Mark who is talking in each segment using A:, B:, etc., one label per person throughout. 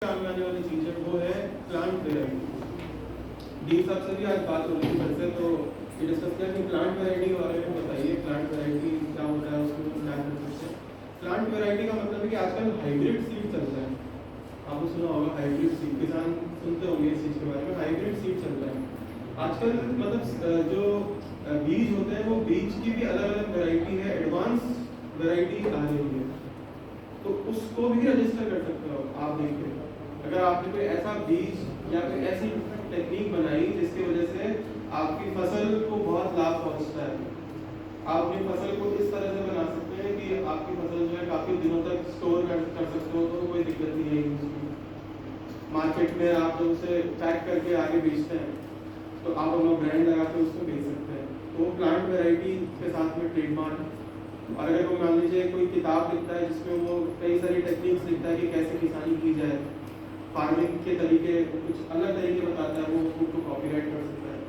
A: काम में आने वाली चीज़ है वो है प्लांट वेराइटी। डी साहब से भी आज बात हो रही थी वैसे तो ये डिस्कस किया कि प्लांट वेराइटी के बारे में बताइए, प्लांट वेराइटी क्या होता है, उसको क्या कर सकते हैं। प्लांट वेराइटी का मतलब है कि आजकल हाइब्रिड सीड चलता है, आपने सुना होगा हाइब्रिड सीड, किसान सुनते होंगे इस चीज़ के बारे में। हाइब्रिड सीड चलता है आजकल, मतलब जो बीज होते हैं वो बीज की भी अलग अलग वेराइटी है, एडवांस वेराइटी आ रही है, तो उसको भी रजिस्टर कर सकते हो आप। देखिए अगर आपने कोई ऐसा बीज या कोई ऐसी टेक्निक बनाई जिसकी वजह से आपकी फसल को बहुत लाभ पहुंचता है, आप अपनी फसल को इस तरह से बना सकते हैं कि आपकी फसल जो है काफ़ी दिनों तक स्टोर कर सकते हो, तो कोई दिक्कत नहीं है उसकी। मार्केट में आप जब उसे पैक करके आगे बेचते हैं तो आप अपना ब्रांड लगा के उसको बेच सकते हैं। तो प्लांट वेराइटी के साथ में ट्रेडमार्क। और अगर वो मान लीजिए कोई किताब लिखता है जिसमें वो कई सारी टेक्निक्स लिखता है कि कैसे किसानी की जाए, फार्मिंग के तरीके कुछ अलग तरीके बताता है, वो उसको कॉपीराइट कर सकता है।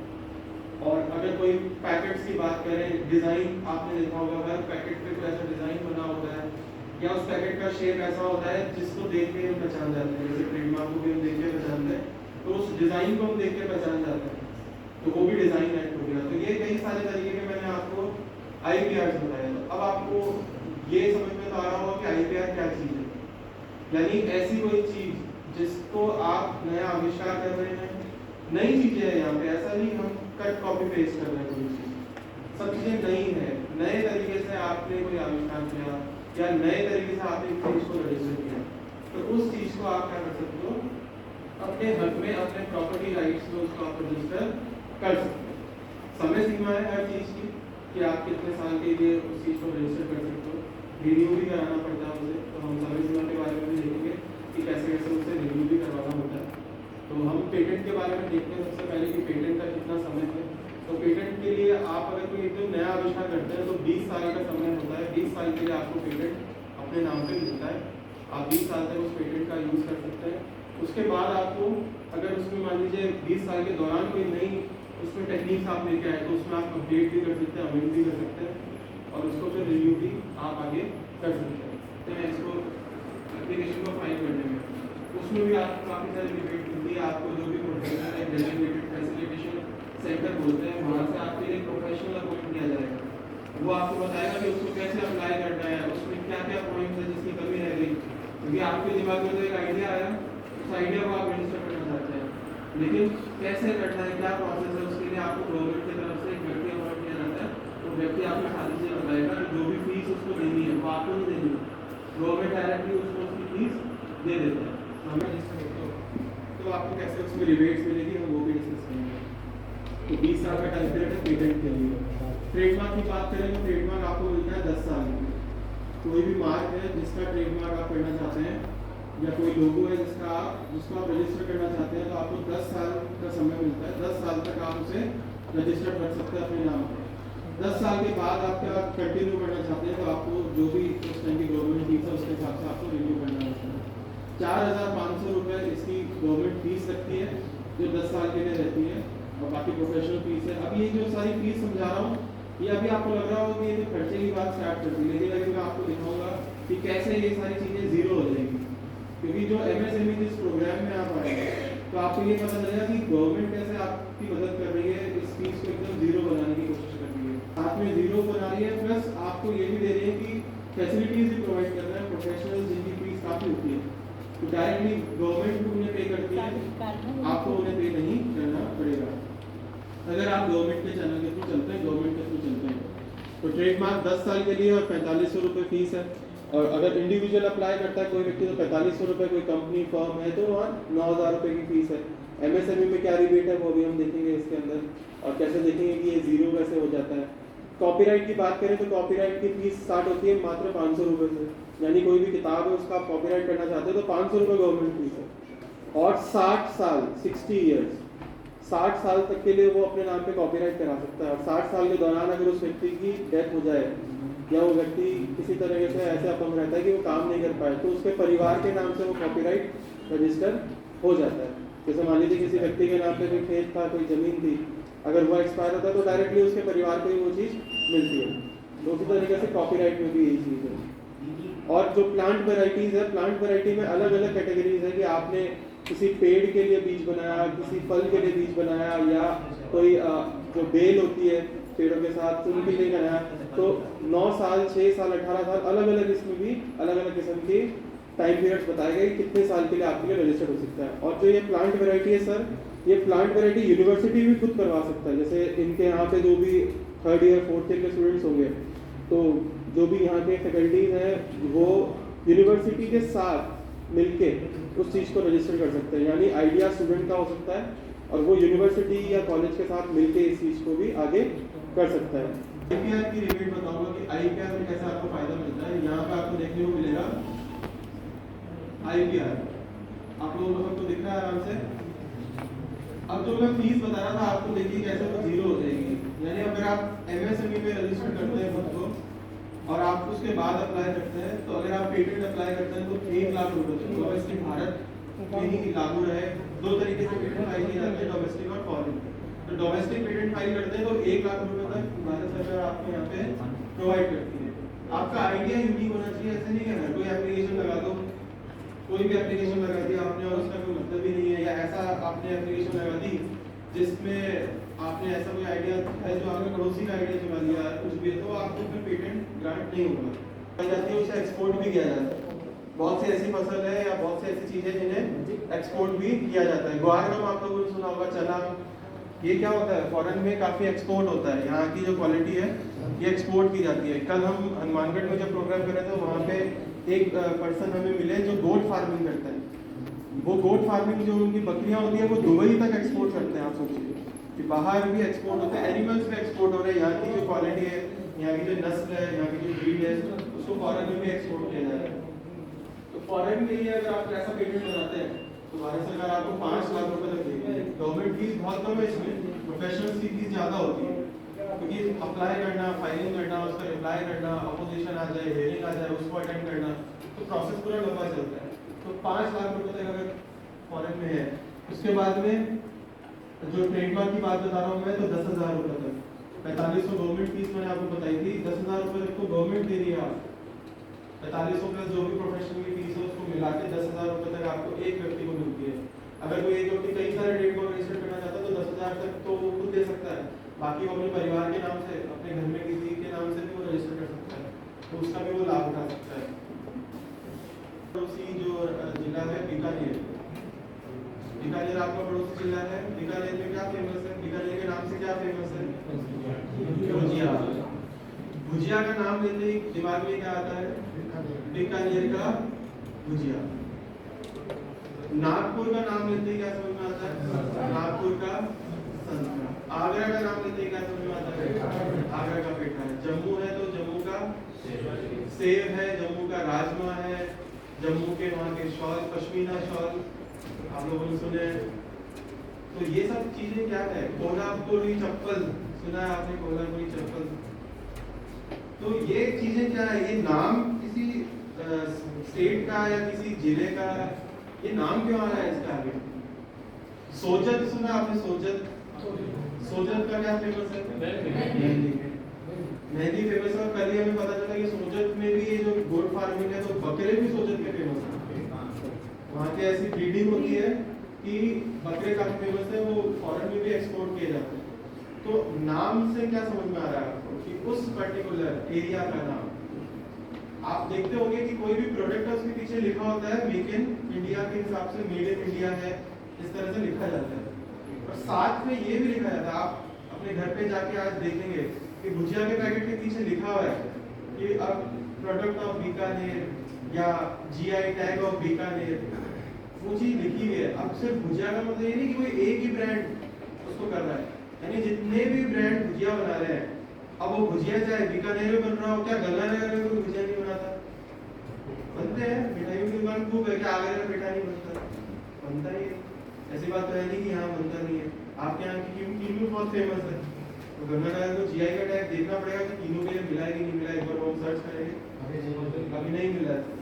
A: और अगर कोई पैकेट्स की बात करें, डिज़ाइन आपने देखा होगा हर पैकेट पे कोई ऐसा डिज़ाइन बना होता है या उस पैकेट का शेप ऐसा होता है जिसको देख के हम पहचान जाते हैं, जैसे ट्रेडमार्क को भी हम देख के पहचानते हैं, तो उस डिज़ाइन को हम देख के पहचान जाते हैं, तो वो भी डिज़ाइन एक्ट हो गया। तो ये कई सारे तरीके के मैंने आपको IPR बताया। तो अब आपको ये समझ में तो आ रहा होगा कि IPR क्या चीज़ है, यानी ऐसी कोई चीज़ जिसको आप नया आविष्कार कर रहे हैं। नई चीज़ें हैं यहाँ पे, ऐसा नहीं हम कट कॉपी पेस्ट कर रहे हैं कोई चीज़, सब चीज़ें नई है, नए तरीके से आपने कोई आविष्कार किया या नए तरीके से आपने एक चीज़ को रजिस्टर किया, तो उस चीज़ को आप क्या कर सकते हो, अपने हक में अपने प्रॉपर्टी राइट्स में उसको आप रजिस्टर कर सकते हो। समय सीमा है हर चीज़ की कि आप कितने साल के लिए उस चीज़ को रजिस्टर कर सकते हो, रिन्यू भी कराना पड़ता है उसे, तो हम समय सीमा के बारे में भी देखेंगे कि कैसे कैसे उसे रिन्यू भी करवाना होता है। तो हम पेटेंट के बारे में देखते हैं सबसे पहले कि पेटेंट का कितना समय है। तो पेटेंट के लिए आप अगर कोई एकदम नया आविष्कार करते हैं तो 20 साल का समय होता है, 20 साल के लिए आपको पेटेंट अपने नाम पर मिलता है, आप 20 साल तक उस पेटेंट का यूज़ कर सकते हैं। उसके बाद आपको अगर उसमें मान लीजिए 20 साल के दौरान कोई नई उसमें टेक्निक्स आप लेके आए तो उसमें आप अपडेट भी कर सकते हैं, अमेंड भी कर सकते हैं और उसको फिर रिव्यू भी आप आगे कर सकते हैं। तो इसको एप्लीकेशन को फाइल करने में उसमें भी आपको काफ़ी सारी रिबेट मिलती है। आपको जो भी प्रोफेशनल है डेजिग्नेटेड फैसिलिटेशन सेंटर बोलते हैं, वहाँ से आपके लिए प्रोफेशनल अपॉइंट किया जाएगा, वो आपको बताएगा कि उसको कैसे अप्लाई करना है, उसमें क्या क्या पॉइंट्स है जिसकी कमी रह गई, क्योंकि आपके दिमाग में तो एक आइडिया आया, उस आइडिया को आप रजिस्टर करना चाहते हैं, लेकिन कैसे करना है, क्या प्रोसेस है, उसके लिए आपको गवर्नमेंट की तरफ से एक व्यक्ति अपॉइंट किया जाता है। तो व्यक्ति आपको सारी चीज़ें बताएगा कि जो भी फीस उसको देनी है वो आपको नहीं देनी है, गवर्नमेंट डायरेक्टली उसको उसकी फीस दे देता है। तो आपको कैसे उसमें रिबेट्स मिलेगी हम वो भी डिस्कस करेंगे। तो 20 साल का टाइम पीरियड है पेटेंट के लिए। ट्रेडमार्क की बात करें तो ट्रेडमार्क आपको मिलता है 10 साल में। कोई भी मार्क है जिसका ट्रेडमार्क आप करना चाहते हैं या कोई लोगो है जिसको आप रजिस्टर करना चाहते हैं, तो आपको 10 साल का समय मिलता है। 10 साल तक आप उसे रजिस्टर कर सकते हैं अपने नाम पर। 10 साल के बाद आप क्या कंटिन्यू करना चाहते हैं तो आपको जो भी उस टाइम की गवर्नमेंट फीस है उसके हिसाब से आपको रिन्यू करना होता है। 4,500 रुपये इसकी गवर्नमेंट फीस लगती है जो 10 साल के लिए रहती है, और बाकी प्रोफेशनल फीस है। अब ये जो सारी फीस समझा रहा हूँ ये अभी आपको लग रहा होगा कि ये तो खर्चे की बात स्टार्ट करती है, लेकिन अभी मैं आपको दिखाऊंगा कि कैसे ये सारी चीज़ें जीरो हो जाएगी। क्योंकि जो MSME जिस प्रोग्राम में आप आएंगे तो आपको ये पता चलेगा कि गवर्नमेंट कैसे आपकी मदद कर रही है, इस फीस को एकदम जीरो बनाने की कोशिश कर रही है, साथ में जीरो बना रही है, प्लस आपको ये भी दे रही है कि फैसिलिटीज़ भी प्रोवाइड कर रहे हैं। प्रोफेशनल जिनकी फीस काफ़ी होती है तो डायरेक्टली गवर्नमेंट को उन्हें पे करती है, आपको उन्हें पे नहीं करना पड़ेगा अगर आप गवर्नमेंट के चैनल के थ्रू चलते हैं, गवर्नमेंट के थ्रू चलते हैं। तो ट्रेडमार्क 10 साल के लिए और 4500 रुपये फीस है, और अगर इंडिविजुअल अप्लाई करता है कोई व्यक्ति तो 4500 रुपये, कोई कंपनी फर्म है तो वहाँ 9,000 रुपये की फीस है। MSME में क्या रिबेट है वो भी हम देखेंगे इसके अंदर, और कैसे देखेंगे कि ये जीरो कैसे हो जाता है। कॉपीराइट की बात करें तो कॉपीराइट की फीस स्टार्ट होती है मात्र 500 रुपये से, यानी कोई भी किताब है उसका आप कॉपीराइट करना चाहते हो तो 500 रुपये गवर्नमेंट फीस है। और 60 साल 60 ईयर्स 60 साल तक के लिए वो अपने नाम पे कॉपीराइट करा सकता है। और 60 साल के दौरान अगर उस व्यक्ति की डेथ हो जाए या वो व्यक्ति किसी तरीके से ऐसे अपंग रहता है कि वो काम नहीं कर पाए, तो उसके परिवार के नाम से वो कॉपीराइट रजिस्टर हो जाता है। जैसे मान लीजिए किसी व्यक्ति के नाम पे कोई खेत था, कोई ज़मीन थी, अगर वो एक्सपायर होता है तो डायरेक्टली उसके परिवार को ही वो चीज़ मिलती है। तो उसी तरीके से कॉपीराइट में भी यही चीज़ है। और जो प्लांट वैरायटीज़ है, प्लांट वैरायटी में अलग अलग कैटेगरीज है कि आपने किसी पेड़ के लिए बीज बनाया, किसी फल के लिए बीज बनाया, या कोई जो बेल होती है पेड़ों के साथ उनके लिए बनाया। तो 9 साल, 6 साल, 18 साल, अलग अलग इसमें भी अलग अलग किस्म के टाइम पीरियड्स बताए गए कितने साल के लिए आपके लिए रजिस्टर्ड हो सकता है। और जो ये प्लांट वैरायटी है सर, ये प्लांट वैरायटी यूनिवर्सिटी भी खुद करवा सकता है। जैसे इनके यहाँ पे जो भी 3rd ईयर 4th ईयर के स्टूडेंट्स होंगे, तो जो भी यहाँ के फैकल्टीज हैं वो यूनिवर्सिटी के साथ मिलके उस चीज़ को रजिस्टर कर सकते हैं। यानी आइडिया स्टूडेंट का हो सकता है और वो यूनिवर्सिटी या कॉलेज के साथ मिलके इस चीज़ को भी आगे कर सकता है। IPR की रिलेटेड बताऊंगा कि IPR में कैसे आपको फायदा मिलता है। यहाँ पे आपको देखने को मिलेगा IPR, आप लोगों को दिख रहा है आराम से। अब जो मैं फीस बता रहा था आपको, देखिए कैसे वो 0 हो जाएगी। यानी अगर आप MSME में रजिस्टर करते हैं खुद को और आप उसके बाद अप्लाई करते हैं, तो अगर आप पेटेंट अप्लाई करते हैं तो 1 लाख रुपए डोमेस्टिक भारत में ही लागू रहे। 2 तरीके से पेटेंट फाइल किए जाते हैं, डोमेस्टिक और फॉरेन। तो डोमेस्टिक पेटेंट फाइल करते हैं तो 1 लाख रुपए तक भारत सरकार आपको यहाँ पे प्रोवाइड करती है। आपका आइडिया यूनिक होना चाहिए, ऐसे नहीं है कोई एप्लीकेशन लगा दो, कोई भी एप्लीकेशन लगा दी आपने और उसका कोई मतलब ही नहीं है, या ऐसा आपने एप्लीकेशन लगा दी जिसमें आपने ऐसा कोई आइडिया है जो आपने पड़ोसी का आइडिया चुरा लिया कुछ भी, तो आपको फिर पेटेंट ग्रांट नहीं होगा जाती है, उसे एक्सपोर्ट भी किया जाता है। बहुत सी ऐसी फसल है या बहुत सी ऐसी चीजें जिन्हें एक्सपोर्ट भी किया जाता है। ग्वार गम आप लोगों ने सुना होगा, चना, ये क्या होता है फॉरेन में काफी एक्सपोर्ट होता है। यहाँ की जो क्वालिटी है ये एक्सपोर्ट की जाती है। कल हम हनुमानगढ़ में जब प्रोग्राम कर रहे थे वहाँ पे एक पर्सन हमें मिले जो गोट फार्मिंग करते हैं। वो गोट फार्मिंग जो उनकी बकरियां होती है वो दुबई तक एक्सपोर्ट करते हैं। आप सोचिए कि बाहर भी एक्सपोर्ट होता है, एनिमल्स भी एक्सपोर्ट हो रहे हैं। यहाँ की जो क्वालिटी है, यहाँ की जो नस्ल है, यहाँ की जो ब्रीड है, उसको फॉरेन में भी एक्सपोर्ट किया जा रहा है। तो फॉरेन के लिए अगर आप ऐसा पेटेंट बनाते हैं तो भारत सरकार आपको 5 लाख रुपए तक देगी। गवर्नमेंट फीस बहुत कम है इसमें, प्रोफेशनल की फीस ज़्यादा होती है, क्योंकि अप्लाई करना, फाइलिंग करना, उसका रिप्लाई करना, अपोजिशन आ जाए, हेयरिंग आ जाए, उसको अटेंड करना, तो प्रोसेस पूरा लंबा चलता है। तो 5 लाख रुपए तक अगर फॉरेन में है। उसके बाद में जो ट्रेडमार्क की बात बता रहा हूँ मैं, तो 10,000 रुपए तक, 4500 गवर्नमेंट फीस मैंने आपको बताई थी, 10,000 रुपए तक तो गवर्नमेंट दे रही है। आप 4500 प्लस जो भी प्रोफेशनल की फीस है उसको मिला के 10,000 रुपए तक आपको एक व्यक्ति को मिलती है। अगर कोई एक व्यक्ति कई सारे ट्रेड को रजिस्टर करना चाहता है तो 10,000 तक तो वो खुद दे सकता है, बाकी वो अपने परिवार के नाम से, अपने घर में किसी के नाम से भी वो रजिस्टर कर सकता है, तो उसका भी वो लाभ उठा सकता है। पड़ोसी जो जिला है बीकानेर, बीकानेर आपका पड़ोसी जिला है। बीकानेर में क्या फेमस है? बीकानेर के नाम से क्या फेमस है? भुजिया। भुजिया का नाम लेते ही दिमाग में क्या आता है? बीकानेर का भुजिया। नागपुर का नाम लेते ही क्या समझ में आता है? नागपुर का संतरा। आगरा का नाम लेते ही क्या समझ में आता है? आगरा का पेठा है। जम्मू है तो जम्मू का सेब है, जम्मू का राजमा है, जम्मू के वहाँ के शॉल, पश्मीना शॉल आप लोगों ने सुने। तो ये सब चीजें क्या है? कोल्हापुरी चप्पल सुना है आपने? कोल्हापुरी चप्पल। तो ये चीजें क्या है? ये नाम किसी स्टेट का या किसी जिले का, ये नाम क्यों आ रहा है इसका आगे? सोजत सुना आपने? सोजत, सोजत का क्या फेमस है? मेहंदी। मेहंदी फेमस है। और कल ही हमें पता चला कि सोजत में भी ये जो गोट फार्मिंग है तो बकरे भी सोजत के फेमस है। वहाँ की ऐसी ब्रीडिंग होती है कि बकरे काफी फेमस है, वो फॉरेन में भी एक्सपोर्ट किए जाते हैं। तो नाम से क्या समझ में आ रहा है आपको कि उस पर्टिकुलर एरिया का नाम? आप देखते होंगे कि कोई भी प्रोडक्ट है उसके पीछे लिखा होता है मेक इन इंडिया के हिसाब से, मेड इन इंडिया है, इस तरह से लिखा जाता है। और साथ में ये भी लिखा जाता है, आप अपने घर पे जाके आज देखेंगे कि भुजिया के पैकेट के पीछे लिखा हुआ है कि अब प्रोडक्ट ऑफ बीकानेर या जीआई टैग ऑफ बीकानेर, वो चीज लिखी हुई है। अब सिर्फ भुजिया का मतलब ये नहीं कि कोई एक ही ब्रांड उसको कर रहा है, यानी जितने भी ब्रांड भुजिया बना रहे हैं, अब वो भुजिया चाहे बीकानेर में बन रहा हो, क्या गंगानगर में कोई भुजिया नहीं बनाता? बनते हैं, मिठाइयों की दुकान खूब है, क्या आगरा में मिठाई नहीं बनता? बनता ही है। ऐसी बात तो है नहीं कि यहाँ बनता नहीं है। आपके यहाँ की कीनू बहुत फेमस है, तो गंगानगर को जीआई का टैग देखना पड़ेगा कि कीनू के लिए मिला है कि नहीं मिला। एक बार वो सर्च करेंगे, अभी नहीं मिला है।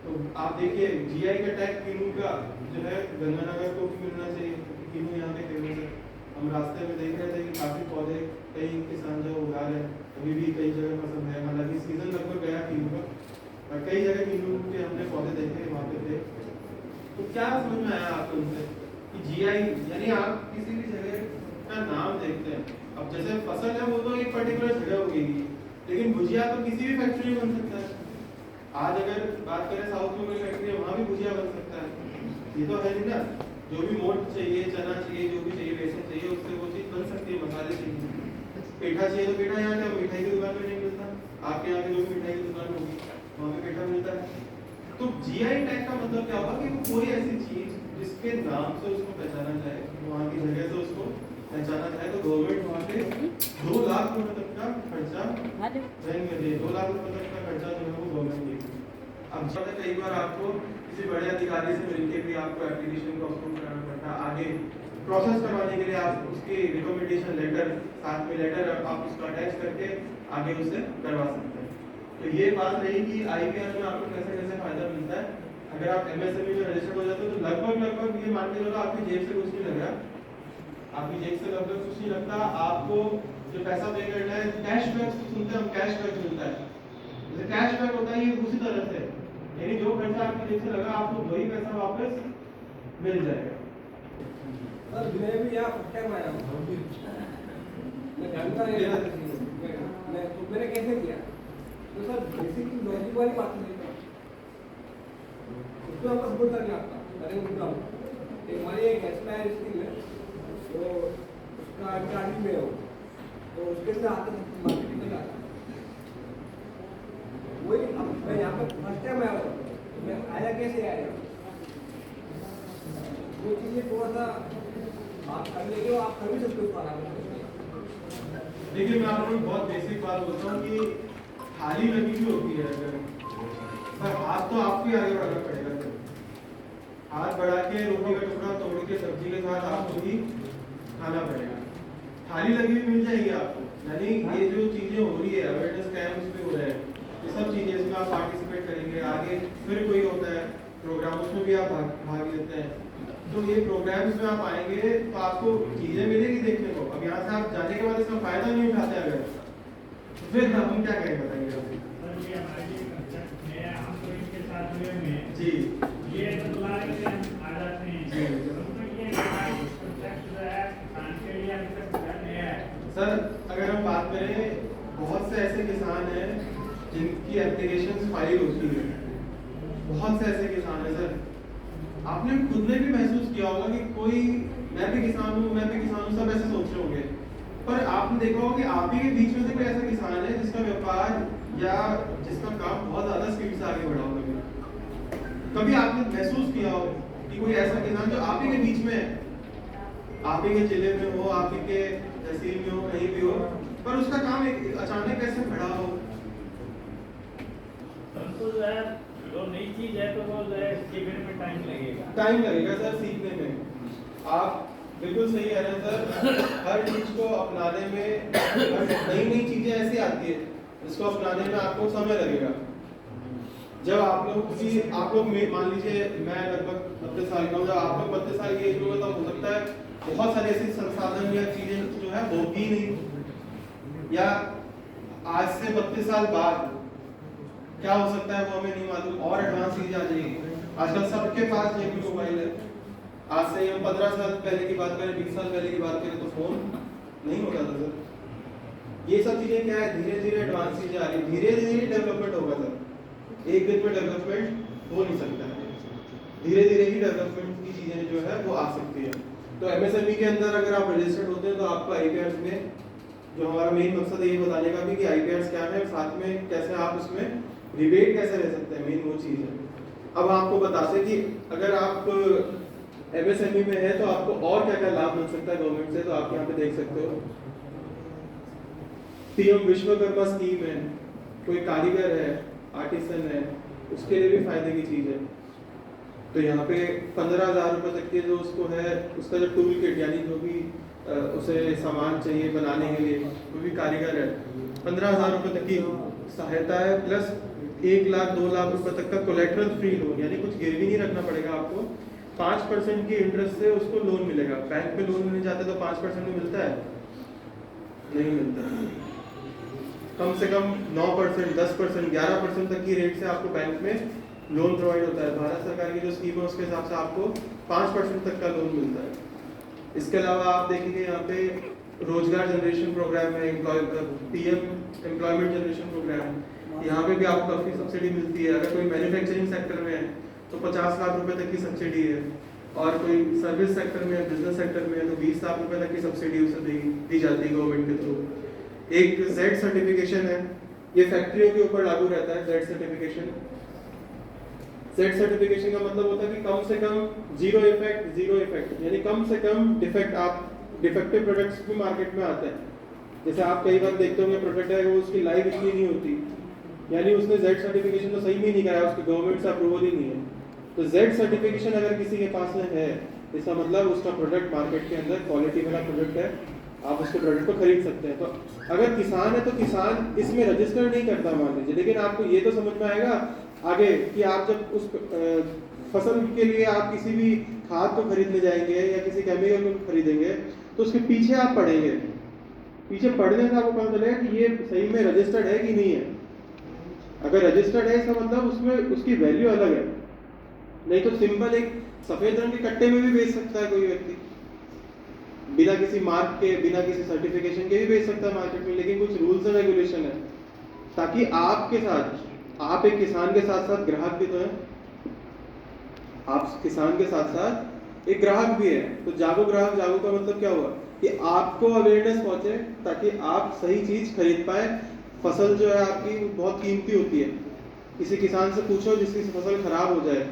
A: तो आप देखिए जीआई का टैग कीनू का जो है गंगानगर को भी मिलना चाहिए, कीनू यहाँ पे फेमस है। हम रास्ते में देख रहे थे कि काफी पौधे कई किसान जो उगा रहे हैं, अभी भी कई जगह पसंद है। हालांकि सीजन लगभग गया कीनू का, कई जगह नींबू के हमने पौधे देखे वहाँ पे थे। तो क्या समझ में आया आपको उनसे कि जीआई यानी आप किसी भी जगह का नाम देखते हैं। अब जैसे फसल है वो तो एक पर्टिकुलर जगह होगी, लेकिन भुजिया तो किसी भी फैक्ट्री में बन सकता है। आज अगर बात करें साउथ में कोई फैक्ट्री है वहाँ भी भुजिया बन सकता है। ये तो है नहीं ना, जो भी मोट चाहिए, चना चाहिए, जो भी चाहिए, बेसन चाहिए, उससे वो चीज़ बन सकती है। मसाले चाहिए, पेठा चाहिए तो पेठा यहाँ क्या मिठाई की दुकान में नहीं मिलता, आपके यहाँ की जो भी मिठाई की दुकान होगी वहाँ पे पेठा मिलता है। तो जीआई टैग का मतलब क्या होगा कि कोई ऐसी चीज जिसके नाम से उसको पहचाना जाए, वहाँ की जगह से उसको पहचाना जाए, तो गवर्नमेंट वहाँ पे 2 लाख रुपए तक का खर्चा देंगे। 2 लाख रुपए तक का खर्चा जो है वो गवर्नमेंट देगी। अब जब कई बार आपको किसी बड़े अधिकारी से मिलकर भी आपको एप्लीकेशन को अप्रूव कराना पड़ता है, आगे प्रोसेस करवाने के लिए आप उसकी रिकमेंडेशन लेटर, साथ में लेटर आप उसको अटैच करके आगे उससे करवा सकते हैं। तो ये बात रही कि आईपीआर में आपको कैसे कैसे फायदा मिलता है। अगर आप एमएसएमई में रजिस्टर्ड हो जाते हो तो लगभग ये मान के चलो आपकी जेब से कुछ नहीं लग रहा, आपकी जेब से लगभग कुछ नहीं लगता। आपको जो पैसा पे करना है, कैशबैक सुनते हैं हम, कैशबैक मिलता है। जैसे कैशबैक होता है ये उसी तरह से, यानी जो खर्चा आपकी जेब से लगा आपको वही पैसा वापस मिल जाएगा।
B: सर मैं भी यहाँ फर्स्ट टाइम आया हूँ, मैं जानता नहीं था, मैं तो मैंने कैसे किया तो सर बेसिक लॉजिक वाली बात नहीं था, उसमें आपका सपोर्ट करना आपका अरे उनका हमारी एक एक्सपायर स्कीम है तो उसका चार्ज में हो तो उसके लिए आते मार्केटिंग में आता वही। अब मैं यहाँ पर फर्स्ट टाइम आया हूँ, मैं आया कैसे आया वो चीज़ें थोड़ा सा बात कर लेंगे, आप कर भी सकते हो।
A: देखिए मैं आपको बहुत बेसिक बात बोलता हूँ कि थाली लगी हुई होती है अगर, पर हाथ तो आपको ही आगे बढ़ाना पड़ेगा सर। हाथ बढ़ा के रोटी का टुकड़ा तोड़ के सब्जी के साथ आपको ही खाना पड़ेगा। थाली लगी हुई मिल जाएगी आपको, यानी ये जो चीजें हो रही है अवेयरनेस कैंप्स पे हो रहे हैं, ये सब चीजें इसमें आप पार्टिसिपेट करेंगे। आगे फिर कोई होता है प्रोग्राम, उसमें भी आप भाग लेते हैं। तो ये प्रोग्राम्स में आप आएंगे तो आपको चीजें मिलेगी देखने को। अब यहाँ से आप जाने के बाद इसका फायदा नहीं उठाते अगर, फिर हम क्या करें बताइए जी।
C: ये आ जाते हैं
A: सर अगर हम बात करें, बहुत से ऐसे किसान हैं जिनकी एप्लीकेशन फाइल होती है, बहुत से ऐसे किसान हैं सर। आपने खुद ने भी महसूस किया होगा कि कोई मैं भी किसान हूँ सब ऐसे सोच रहे होंगे, पर आपने देखा होगा कि आप ही के बीच में से कोई ऐसा किसान है जिसका व्यापार या जिसका काम बहुत ज्यादा स्पीड से आगे बढ़ा होगा। कभी आपने महसूस किया हो कि कोई ऐसा किसान जो आप ही के बीच में है, आप ही के जिले में हो, आप ही के तहसील में हो, कहीं भी हो, पर उसका काम अचानक कैसे बढ़ा हो।
C: जो नई चीज है तो वो सीखने में
A: टाइम लगेगा सर सीखने में। आप बिल्कुल सही कह रहे हैं सर, हर चीज को अपनाने में नई चीजें ऐसी आती है जिसको अपनाने में आपको समय लगेगा। जब आप लोग मान लीजिए मैं लगभग 32 साल का हूँ, जब आप लोग 32 साल की एज में हो तब हो सकता है बहुत सारी ऐसी संसाधन या चीजें जो है होगी नहीं, या आज से 32 साल बाद क्या हो सकता है वो हमें नहीं मालूम, और एडवांस चीजें आ जाएगी। आजकल सबके पास जेब में मोबाइल है। आज से हम 15 साल पहले की बात करें, 20 साल पहले की बात करें तो फोन नहीं होता था सर। ये सब चीजें क्या है, धीरे धीरे एडवांस चीजें आ रही, धीरे धीरे डेवलपमेंट होगा सर। एक दिन में डेवलपमेंट हो नहीं सकता है, धीरे धीरे ही डेवलपमेंट की चीजें जो है वो आ सकती है। तो एमएसएमई के अंदर अगर आप रजिस्टर्ड होते हैं तो आपको आईपीआर में जो हमारा मेन मकसद ये बताने का भी कि आईपीआर क्या है, साथ में कैसे आप उसमें रिबेट कैसे ले सकते हैं, मेन वो चीज है। अब आपको बताते कि अगर आप एमएसएमई में है तो आपको और क्या क्या लाभ मिल सकता है गवर्नमेंट से, तो आप यहाँ पे देख सकते हो। पीएम विश्वकर्मा स्कीम है, कोई कारीगर है, आर्टिसन है, उसके लिए भी फायदे की चीज है। तो यहाँ पे 15,000 रुपए तक के जो उसको है, उसका जो टूल किट यानी जो भी उसे सामान चाहिए बनाने के लिए, वो भी कारीगर है, 15,000 रुपए तक की सहायता है, प्लस 1 लाख 2 लाख रुपए तक का कोलेटरल फ्री लोन, यानी कुछ गिरवी नहीं रखना पड़ेगा आपको। 5% की इंटरेस्ट से उसको लोन मिलेगा। बैंक में लोन मिलने जाते तो 5% में मिलता है, नहीं मिलता। कम से कम 9%, 10%, 11% तक की रेट से आपको बैंक में लोन प्रोवाइड होता है। भारत सरकार की जो स्कीम है उसके हिसाब से आपको 5% तक का लोन मिलता है। इसके अलावा आप देखेंगे यहाँ पे रोजगार जनरेशन प्रोग्राम है, PM एम्प्लॉयमेंट जनरेशन प्रोग्राम, यहाँ पे भी आपको काफ़ी सब्सिडी मिलती है। अगर कोई मैन्युफैक्चरिंग सेक्टर में है तो 50 लाख रुपए तक की सब्सिडी है, और कोई सर्विस सेक्टर में है, बिजनेस सेक्टर में है तो 20 लाख रुपए तक की सब्सिडी उसे दी जाती है गवर्नमेंट के थ्रू। एक Z सर्टिफिकेशन है, ये फैक्ट्रियों के ऊपर लागू रहता है। Z सर्टिफिकेशन का मतलब होता है कि कम से कम जीरो इफेक्ट, यानी कम से कम डिफेक्ट, आप डिफेक्टिव प्रोडक्ट्स भी मार्केट में आते हैं। जैसे आप कई बार देखते होंगे प्रोडक्ट है वो उसकी लाइफ इतनी नहीं होती, यानी उसने Z सर्टिफिकेशन तो सही में नहीं कराया, उसकी गवर्नमेंट से अप्रूवल ही नहीं है। तो Z सर्टिफिकेशन अगर किसी के पास में है, इसका मतलब उसका प्रोडक्ट मार्केट के अंदर क्वालिटी वाला प्रोडक्ट है, आप उसके प्रोडक्ट को खरीद सकते हैं। तो अगर किसान है तो किसान इसमें रजिस्टर नहीं करता मान लीजिए, लेकिन आपको ये तो समझ में आएगा आगे कि आप जब उस फसल के लिए आप किसी भी खाद को खरीदने जाएंगे या किसी केमिकल को खरीदेंगे तो उसके पीछे आप पढ़ेंगे, पीछे पढ़ने से आपको पता चलेगा कि ये सही में रजिस्टर्ड है कि नहीं है। अगर रजिस्टर्ड है इसका मतलब उसमें उसकी वैल्यू अलग है, नहीं तो सिंपल एक सफेद रंग के कट्टे में भी बेच सकता है कोई व्यक्ति, बिना किसी मार्क के, बिना किसी सर्टिफिकेशन के भी बेच सकता है मार्केट में। लेकिन कुछ रूल्स एंड रेगुलेशन है ताकि आपके साथ, आप एक किसान के साथ साथ ग्राहक भी तो हैं, आप किसान के साथ साथ एक ग्राहक भी है। तो जागो ग्राहक जागो का मतलब क्या हुआ कि आपको अवेयरनेस पहुंचे ताकि आप सही चीज खरीद पाए। फसल जो है आपकी बहुत कीमती होती है, किसी किसान से पूछो जिसकी फसल खराब हो जाए,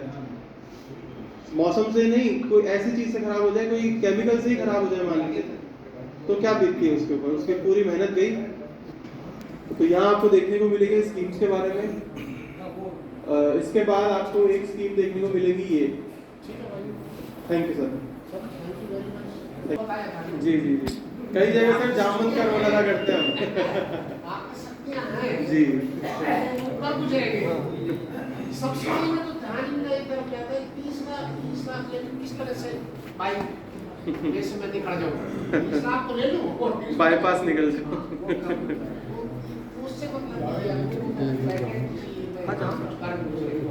A: मौसम से नहीं, कोई ऐसी चीज से खराब हो जाए, कोई केमिकल से ही खराब हो जाए मान लीजिए, तो क्या बीतती है उसके ऊपर, उसकी पूरी मेहनत गई। तो यहाँ आपको देखने को मिलेगी स्कीम्स के बारे में। इसके बाद आपको एक स्कीम देखने को मिलेगी ये। Thank you sir. जी जी जी, कई जगह सर जामुन का रोल अदा करते हैं हम। जी
D: सब्सिडी में तो ध्यान ही नहीं कर क्या था 30 लाख ले किस तरह से बाइक जैसे मैं निकल जाऊँ 30 लाख तो ले लूँ
A: बाईपास निकल जाओ।
D: उससे मतलब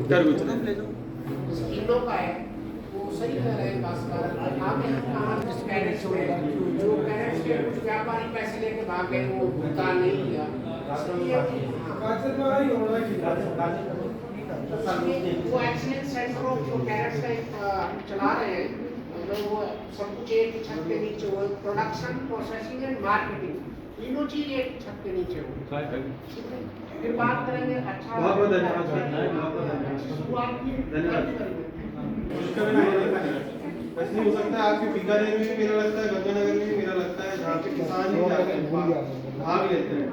A: तरबूज
D: स्कीमों का है वो सही कह रहे हैं बात कर। आपने कहा कैरेट्स हुए जो कैरेट्स के कुछ व्यापारी पैसे लेके भाग गए, वो भुगतान नहीं किया, वो एक्सीलेंट सेंटर ऑफ जो कैरेट्स का एक चला रहे हैं, मतलब वो सब कुछ एक छत के नीचे, वो प्रोडक्शन, प्रोसेसिंग एंड मार्केटिंग, तीनों चीज एक छत के नीचे हो। फिर बात करेंगे। अच्छा
A: बहुत बहुत धन्यवाद।
D: शुरुआत की
A: ऐसे हो सकता है आपके बीकानेर में भी मेरा लगता है, गंगानगर में भी मेरा लगता है, जहाँ पे किसान ही जाकर भाग लेते हैं।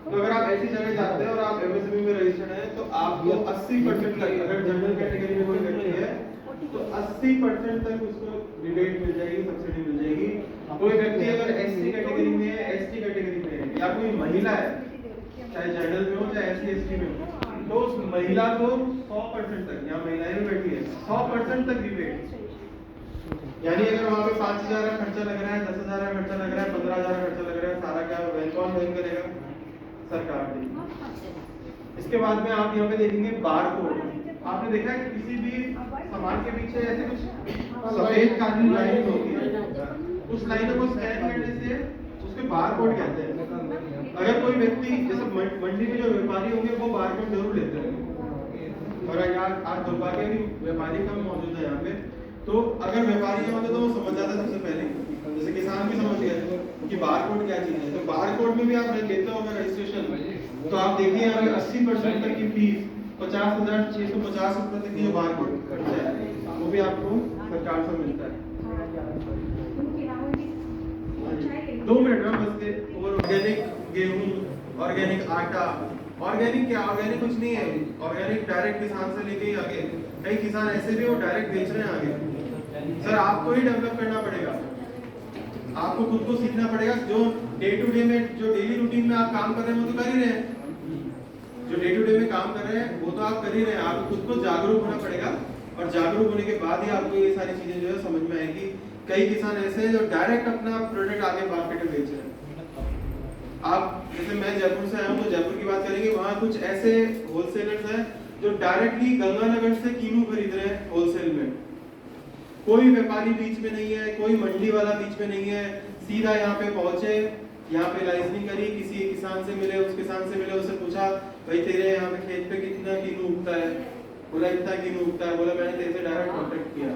A: तो अगर आप ऐसी जगह जाते हैं और आप MSME में रजिस्टर्ड हैं तो आपको 80% तक, अगर जनरल कैटेगरी में कोई व्यक्ति है तो 80% तक उसको रिबेट मिल जाएगी, सब्सिडी मिल जाएगी। कोई व्यक्ति अगर SC कैटेगरी में है, ST कैटेगरी में है, या कोई महिला है, चाहे जनरल में हो चाहे SC ST में हो, तो उस महिला को 100% तक, यहाँ महिलाएं भी बैठी है, 100% तक रिबेट। यानी अगर वहाँ पे 5,000 का खर्चा लग रहा है, 10,000 का खर्चा लग रहा है, 15,000 का खर्चा लग रहा है, सारा क्या कौन वहन करेगा? सरकार देगी। इसके बाद में आप यहाँ पे देखेंगे बारकोड। आपने देखा है कि किसी भी सामान के पीछे ऐसे कुछ सफेद काली लाइन होती है, उस लाइनों को स्कैन करने से उसके बारकोड कहते हैं। अगर कोई व्यक्ति जैसे मंडी में जो व्यापारी होंगे वो बारकोड जरूर लेते हैं, और यार आज दुर्भाग्य भी व्यापारी कम मौजूद है यहाँ पे, तो अगर व्यापारी यहाँ होते तो वो समझ जाता सबसे पहले, जैसे किसान भी समझ गए कि बारकोड क्या चीज है। तो बारकोड में भी आप लेते हो अगर रजिस्ट्रेशन, तो आप देखिए यहाँ पे 80% तक की फीस, 50,650 रुपए तक की जो बारकोड खर्चा है वो भी आपको सरकार से मिलता है। 2 मिनट में बस। और ऑर्गेनिक गेहूं, ऑर्गेनिक आटा, ऑर्गेनिक क्या, ऑर्गेनिक कुछ नहीं है, ऑर्गेनिक डायरेक्ट किसान से लेके ही आगे, कई किसान ऐसे भी वो डायरेक्ट बेच रहे हैं आगे। सर आपको ही डेवलप करना पड़ेगा, आपको खुद को सीखना पड़ेगा। जो डे टू डे में, जो डेली रूटीन में आप काम कर रहे हैं वो तो कर ही रहे हैं, जो डे टू डे में काम कर रहे हैं वो तो आप कर ही रहे हैं। आपको खुद को जागरूक होना पड़ेगा, और जागरूक होने के बाद ही आपको ये सारी चीजें जो है समझ में आएगी। कई किसान ऐसे हैं जो डायरेक्ट अपना प्रोडक्ट आगे मार्केट में बेच रहे हैं, आप जैसे मैं जयपुर से आया हूँ तो जयपुर की बात करेंगे, वहाँ कुछ ऐसे होलसेलर्स हैं जो डायरेक्टली गंगानगर से कीनू खरीद रहे हैं होलसेल में। कोई व्यापारी बीच में नहीं है, कोई मंडी वाला बीच में नहीं है, सीधा यहाँ पे पहुंचे, यहाँ पे लाइसेंसिंग करी, किसी किसान से मिले, उस किसान से मिले, उससे पूछा भाई तेरे यहाँ पे खेत पे कितना कीनू उगता है, बोला इतना कीनू उगता है, बोला मैंने तेरे से डायरेक्ट कॉन्टेक्ट किया।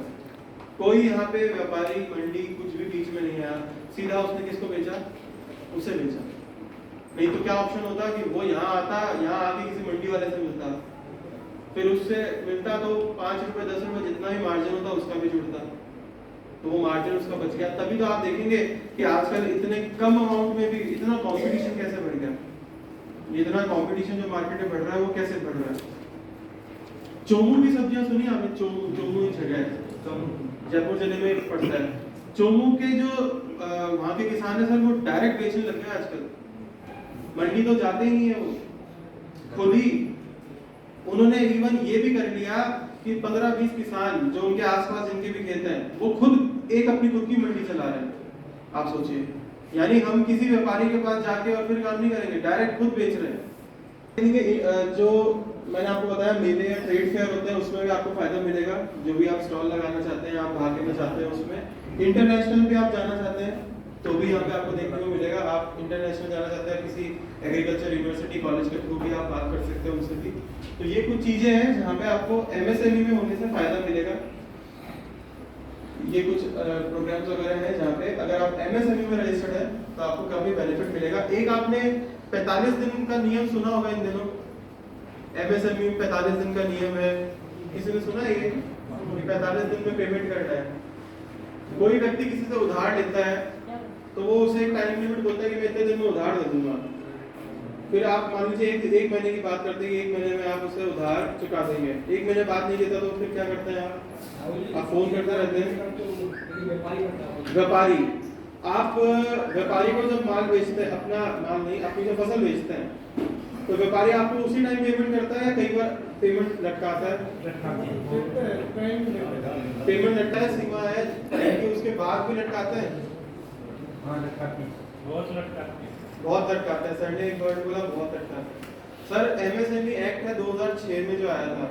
A: कोई यहाँ पे व्यापारी मंडी कुछ भी बीच में नहीं आया, सीधा उसने किसको बेचा, उसे बेचा। नहीं तो क्या ऑप्शन होता कि वो यहाँ आता, यहाँ आके किसी मंडी वाले से मिलता, फिर उससे मिलता तो 5 रुपए 10 रुपए जितना भी मार्जिन होता उसका भी जुड़ता, तो वो मार्जिन उसका बच गया। तभी तो आप देखेंगे कि आजकल इतने कम अमाउंट में भी इतना कंपटीशन कैसे बढ़ गया, इतना कंपटीशन जो मार्केट में बढ़ रहा है वो कैसे बढ़ रहा है। चोमू की सब्जियां सुनी आपने, चोमू एक जगह है जयपुर जिले में पड़ता है। चोमू के जो वहाँ के किसान है सर, वो डायरेक्ट बेचने लग गए आजकल, मंडी तो जाते ही नहीं है, वो खुद ही उन्होंने इवन ये भी कर लिया कि 15-20 किसान जो उनके आसपास जिनके भी खेत हैं, वो खुद एक अपनी खुद की मंडी चला रहे हैं। आप सोचिए, यानी हम किसी व्यापारी के पास जाके और फिर काम नहीं करेंगे, डायरेक्ट खुद बेच रहे हैं। जो मैंने आपको बताया मेले या ट्रेड फेयर होते हैं, उसमें भी आपको फायदा मिलेगा। जो भी आप स्टॉल लगाना चाहते हैं, आप भाग लेना चाहते हैं, उसमें इंटरनेशनल भी आप जाना चाहते हैं तो भी यहाँ पे आपको देखने को मिलेगा। आप इंटरनेशनल जाना चाहते हैं किसी एग्रीकल्चर यूनिवर्सिटी कॉलेज के थ्रू भी आप बात कर सकते हैं उनसे भी। तो ये कुछ चीजें हैं जहाँ पे आपको MSME में होने से फायदा मिलेगा। ये कुछ प्रोग्राम्स वगैरह हैं जहाँ पे अगर आप MSME में रजिस्टर्ड है तो आपको काफी बेनिफिट मिलेगा। एक आपने 45 दिन का नियम सुना होगा इन दिनों, MSME में 45 दिन का नियम है, किसी ने सुना है ये 45 दिन में पेमेंट करना है। कोई व्यक्ति किसी से उधार लेता है तो वो उसे एक टाइम लिमिट बोलता है कि मैं इतने दिन में उधार दे दूंगा। फिर आप मान लीजिए एक महीने की बात करते हैं, 1 महीने में आप उसे उधार चुका देंगे, 1 महीने बाद नहीं देता तो फिर क्या करते हैं आप फोन करते रहते हैं व्यापारी। आप व्यापारी को जब माल बेचते हैं, अपना माल नहीं अपनी जो फसल बेचते हैं, तो व्यापारी आपको उसी टाइम पेमेंट करता है या कई बार पेमेंट लटकाता है? पेमेंट लटका है, सीमा है कि उसके बाद भी लटकाते हैं।
C: बहुत
A: लटकाते हैं। सर ने एक वर्ड बोला, बहुत लटकाते हैं। सर MSME एक्ट है 2006 में जो आया था,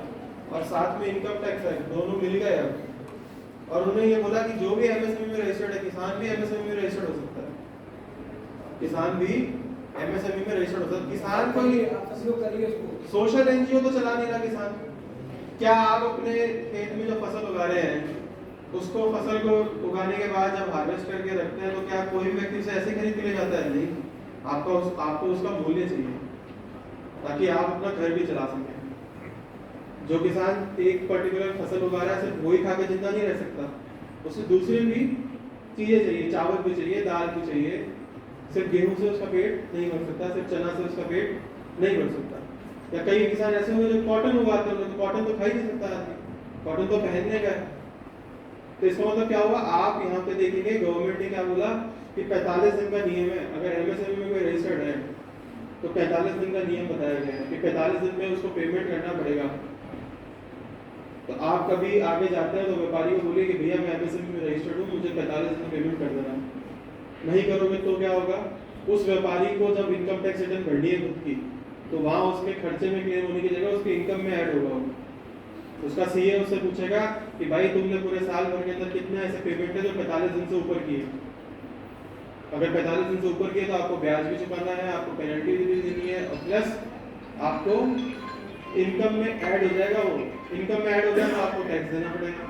A: और साथ में इनकम टैक्स एक्ट, दोनों मिल गए अब। और उन्होंने ये बोला कि जो भी MSME में रजिस्टर्ड है, किसान भी MSME में रजिस्टर्ड हो सकता है, किसान भी MSME में रजिस्टर्ड हो सकता है। किसान को सोशल NGO तो चला नहीं रहा किसान। क्या आप अपने खेत में जो फसल उगा रहे हैं, उसको फसल को उगाने के बाद जब हार्वेस्ट करके रखते हैं, तो क्या कोई भी व्यक्ति उसे ऐसे खरीद के ले जाता है? नहीं, आपको उसका मूल्य चाहिए ताकि आप अपना घर भी चला सकें। जो किसान एक पर्टिकुलर फसल उगा रहा है, सिर्फ वही खा के जिंदा नहीं रह सकता, उसे दूसरी भी चीजें चाहिए, चावल भी चाहिए, दाल भी चाहिए। सिर्फ गेहूं से उसका पेट नहीं भर सकता, सिर्फ चना से उसका पेट नहीं भर सकता। या कई किसान ऐसे होंगे जो कॉटन उगाते होंगे, तो कॉटन तो खा ही नहीं सकता आदमी, कॉटन तो पहनने का है। तो इसका मतलब क्या हुआ, आप यहाँ पे देखेंगे गवर्नमेंट ने क्या बोला कि 45 दिन का नियम है। अगर MSME में कोई रजिस्टर्ड है तो 45 दिन का नियम बताया गया है कि 45 दिन में उसको पेमेंट करना पड़ेगा। तो आप कभी आगे जाते हैं तो व्यापारी को बोलिए कि भैया मैं MSME में रजिस्टर्ड हूँ, मुझे 45 दिन पेमेंट कर देना। नहीं करोगे तो क्या होगा, उस व्यापारी को जब इनकम टैक्स रिटर्न भरनी है खुद की, तो वहाँ उसके खर्चे में क्लेम होने की जगह उसके इनकम में ऐड होगा। उसका CA उससे पूछेगा कि भाई तुमने पूरे साल भर के अंदर कितने ऐसे पेमेंट है जो 45 दिन से ऊपर किए। अगर 45 दिन से ऊपर किए तो आपको ब्याज भी चुकाना है, आपको पेनल्टी भी देनी है, और प्लस आपको इनकम में ऐड हो जाएगा। वो इनकम में ऐड हो जाएगा तो आपको टैक्स देना पड़ेगा।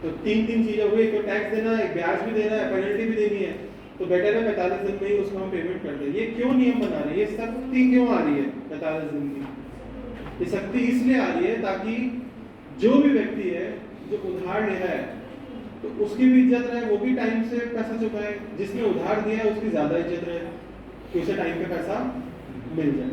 A: तो तीन चीजें हो गई, एक तो टैक्स देना है, ब्याज भी देना है, पेनल्टी भी देनी है। तो बेटर है 45 दिन में ही उसको हम पेमेंट कर दें। ये क्यों नियम बना रहे हैं, ये सख्ती क्यों आ रही है 45 दिन की? ये सख्ती इसलिए आ रही है ताकि जो भी व्यक्ति है जो उधार ले रहा है तो उसकी भी इज्जत रहे, वो भी टाइम से पैसा चुकाए। जिसने उधार दिया है उसकी ज्यादा इज्जत रहे कि उसे टाइम पे पैसा मिल जाए।